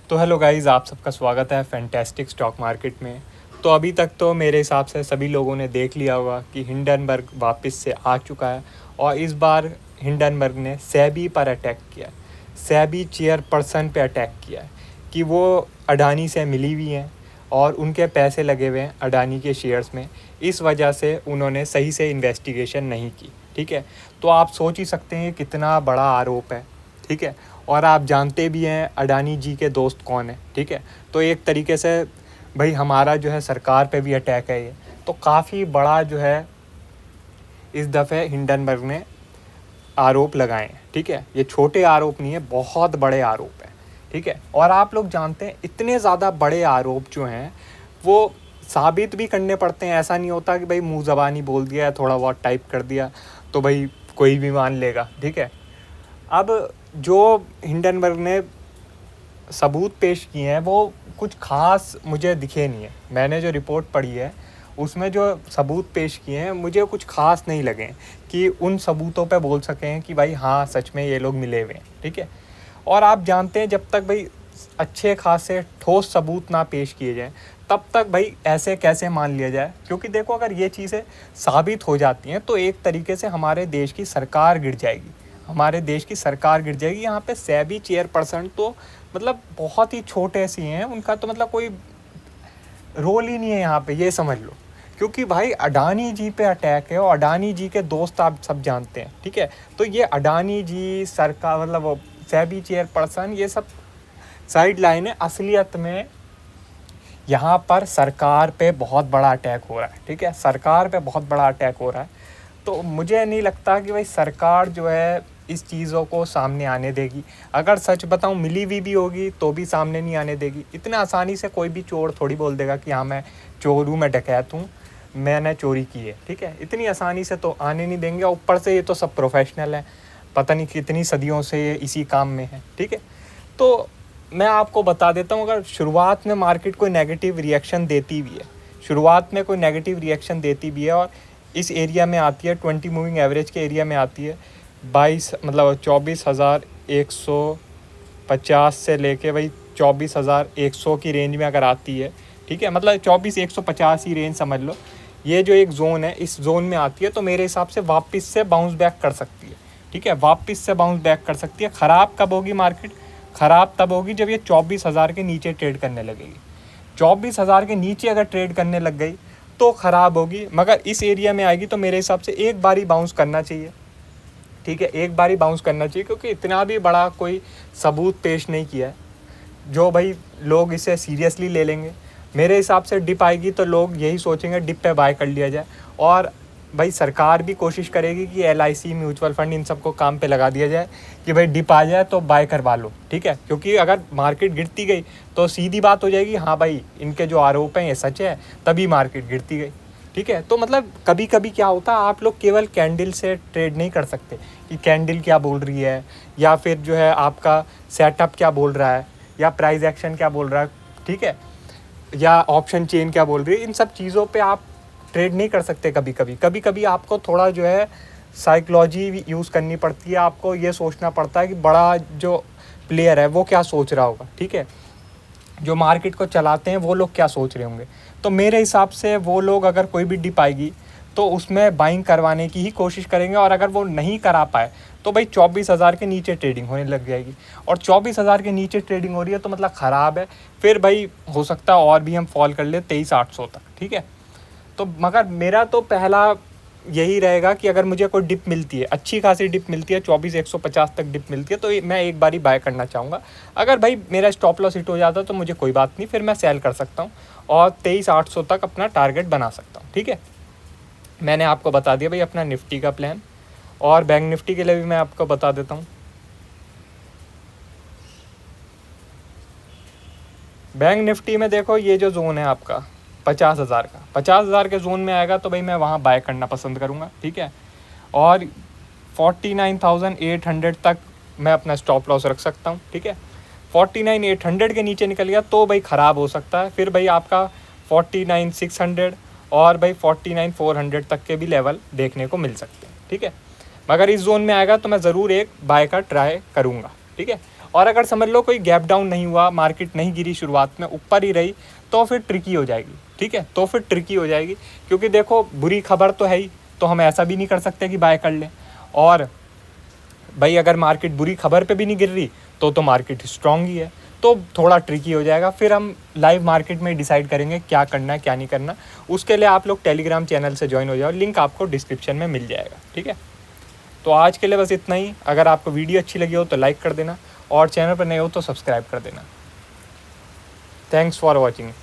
तो hello guys, आप सबका स्वागत है फैंटास्टिक स्टॉक मार्केट में। तो अभी तक तो मेरे हिसाब से सभी लोगों ने देख लिया होगा कि हिंडनबर्ग वापस से आ चुका है और इस बार हिंडनबर्ग ने सेबी पर अटैक किया है। सेबी चेयरपर्सन पे अटैक किया है कि वो अडानी से मिली हुई हैं और उनके पैसे लगे हुए हैं अडानी के शेयर्स में। इस वजह से उन्होंने सही से इन्वेस्टिगेशन नहीं की। ठीक है, तो आप सोच ही सकते हैं कितना बड़ा आरोप है। ठीक है, और आप जानते भी हैं अडानी जी के दोस्त कौन है। ठीक है, तो एक तरीके से भाई हमारा जो है सरकार पे भी अटैक है ये, तो काफ़ी बड़ा जो है इस दफ़े हिंडनबर्ग ने आरोप लगाए हैं। ठीक है, ये छोटे आरोप नहीं है, बहुत बड़े आरोप हैं। ठीक है, और आप लोग जानते हैं इतने ज़्यादा बड़े आरोप जो हैं वो साबित भी करने पड़ते हैं। ऐसा नहीं होता कि भाई मुँह ज़बानी बोल दिया, थोड़ा बहुत टाइप कर दिया तो भाई कोई भी मान लेगा। ठीक है, अब जो हिंडनबर्ग ने सबूत पेश किए हैं वो कुछ ख़ास मुझे दिखे नहीं है। मैंने जो रिपोर्ट पढ़ी है उसमें जो सबूत पेश किए हैं मुझे कुछ ख़ास नहीं लगे कि उन सबूतों पे बोल सकें कि भाई हाँ सच में ये लोग मिले हुए हैं। ठीक है, और आप जानते हैं जब तक भाई अच्छे खासे ठोस सबूत ना पेश किए जाएं तब तक भाई ऐसे कैसे मान लिया जाए। क्योंकि देखो, अगर ये चीज़ें साबित हो जाती हैं तो एक तरीके से हमारे देश की सरकार गिर जाएगी। हमारे देश की सरकार गिर जाएगी। यहाँ पे सेबी चेयरपर्सन तो मतलब बहुत ही छोटे सी हैं, उनका तो मतलब कोई रोल ही नहीं है यहाँ पे, ये समझ लो। क्योंकि भाई अडानी जी पे अटैक है और अडानी जी के दोस्त आप सब जानते हैं। ठीक है, तो ये अडानी जी सरकार मतलब सेबी चेयरपर्सन ये सब साइड लाइन है। असलियत में यहाँ पर सरकार पे बहुत बड़ा अटैक हो रहा है। ठीक है, सरकार पे बहुत बड़ा अटैक हो रहा है। तो मुझे नहीं लगता कि भाई सरकार जो है इस चीज़ों को सामने आने देगी। अगर सच बताऊं मिली हुई भी होगी तो भी सामने नहीं आने देगी। इतना आसानी से कोई भी चोर थोड़ी बोल देगा कि हाँ मैं चोर हूँ, मैं डकैत हूँ, मैंने चोरी की है। ठीक है, इतनी आसानी से तो आने नहीं देंगे। ऊपर से ये तो सब प्रोफेशनल है, पता नहीं कितनी सदियों से ये इसी काम में है। ठीक है, तो मैं आपको बता देता हूँ, अगर शुरुआत में मार्केट कोई नेगेटिव रिएक्शन देती भी है, शुरुआत में कोई नेगेटिव रिएक्शन देती भी है और इस एरिया में आती है 20 मूविंग एवरेज के एरिया में आती है 24,150 से लेके भाई 24,100 की रेंज में अगर आती है। ठीक है, मतलब 24,150 ही रेंज समझ लो। ये जो एक ज़ोन है इस जोन में आती है तो मेरे हिसाब से वापस से बाउंस बैक कर सकती है। ठीक है, वापस से बाउंस बैक कर सकती है। ख़राब कब होगी मार्केट? ख़राब तब होगी जब ये 24,000 के नीचे ट्रेड करने लगेगी। 24,000 के नीचे अगर ट्रेड करने लग गई तो ख़राब होगी, मगर इस एरिया में आएगी तो मेरे हिसाब से एक बारी बाउंस करना चाहिए। ठीक है, एक बारी बाउंस करना चाहिए क्योंकि इतना भी बड़ा कोई सबूत पेश नहीं किया है जो भाई लोग इसे सीरियसली ले लेंगे। मेरे हिसाब से डिप आएगी तो लोग यही सोचेंगे डिप पे बाय कर लिया जाए। और भाई सरकार भी कोशिश करेगी कि LIC म्यूचुअल फंड इन सबको काम पे लगा दिया जाए कि भाई डिप आ जाए तो बाय करवा लो। ठीक है, क्योंकि अगर मार्केट गिरती गई तो सीधी बात हो जाएगी हाँ भाई इनके जो आरोप हैं ये सच है, तभी मार्केट गिरती गई। ठीक है, तो मतलब कभी कभी क्या होता है, आप लोग केवल कैंडल से ट्रेड नहीं कर सकते कि कैंडल क्या बोल रही है या फिर जो है आपका सेटअप क्या बोल रहा है या प्राइस एक्शन क्या बोल रहा है। ठीक है, या ऑप्शन चेन क्या बोल रही है, इन सब चीज़ों पे आप ट्रेड नहीं कर सकते। कभी कभी आपको थोड़ा जो है साइकोलॉजी यूज़ करनी पड़ती है। आपको ये सोचना पड़ता है कि बड़ा जो प्लेयर है वो क्या सोच रहा होगा। ठीक है, जो मार्केट को चलाते हैं वो लोग क्या सोच रहे होंगे। तो मेरे हिसाब से वो लोग अगर कोई भी डिप आएगी तो उसमें बाइंग करवाने की ही कोशिश करेंगे और अगर वो नहीं करा पाए तो भाई 24,000 के नीचे ट्रेडिंग होने लग जाएगी। और 24,000 के नीचे ट्रेडिंग हो रही है तो मतलब ख़राब है। फिर भाई हो सकता है और भी हम फॉल कर ले 23,800 तक। ठीक है, तो मगर मेरा तो पहला यही रहेगा कि अगर मुझे कोई डिप मिलती है, अच्छी खासी डिप मिलती है, 24,150 तक डिप मिलती है तो मैं एक बारी बाय करना चाहूँगा। अगर भाई मेरा स्टॉप लॉस हिट हो जाता तो मुझे कोई बात नहीं, फिर मैं सेल कर सकता हूँ और 23,800 तक अपना टारगेट बना सकता हूँ। ठीक है, मैंने आपको बता दिया भाई अपना निफ्टी का प्लान। और बैंक निफ्टी के लिए भी मैं आपको बता देता हूँ। बैंक निफ्टी में देखो ये जो जोन है आपका 50,000 का, 50,000 के जोन में आएगा तो भाई मैं वहाँ बाय करना पसंद करूँगा। ठीक है, और 49,800 तक मैं अपना स्टॉप लॉस रख सकता हूँ। ठीक है, 49,800 के नीचे निकल गया तो भाई ख़राब हो सकता है। फिर भाई आपका 49,600 और भाई 49,400 तक के भी लेवल देखने को मिल सकते हैं। ठीक है, मगर इस जोन में आएगा तो मैं ज़रूर एक बाय का ट्राई करूँगा। ठीक है, और अगर समझ लो कोई गैप डाउन नहीं हुआ, मार्केट नहीं गिरी, शुरुआत में ऊपर ही रही, तो फिर ट्रिकी हो जाएगी। ठीक है, तो फिर ट्रिकी हो जाएगी, क्योंकि देखो बुरी खबर तो है ही, तो हम ऐसा भी नहीं कर सकते कि बाय कर लें। और भाई अगर मार्केट बुरी खबर पे भी नहीं गिर रही तो मार्केट स्ट्रांग ही है, तो थोड़ा ट्रिकी हो जाएगा। फिर हम लाइव मार्केट में डिसाइड करेंगे क्या करना है क्या नहीं करना। उसके लिए आप लोग टेलीग्राम चैनल से ज्वाइन हो जाओ, लिंक आपको डिस्क्रिप्शन में मिल जाएगा। ठीक है, तो आज के लिए बस इतना ही। अगर आपको वीडियो अच्छी लगी हो तो लाइक कर देना, और चैनल पर नए हो तो सब्सक्राइब कर देना। Thanks for watching.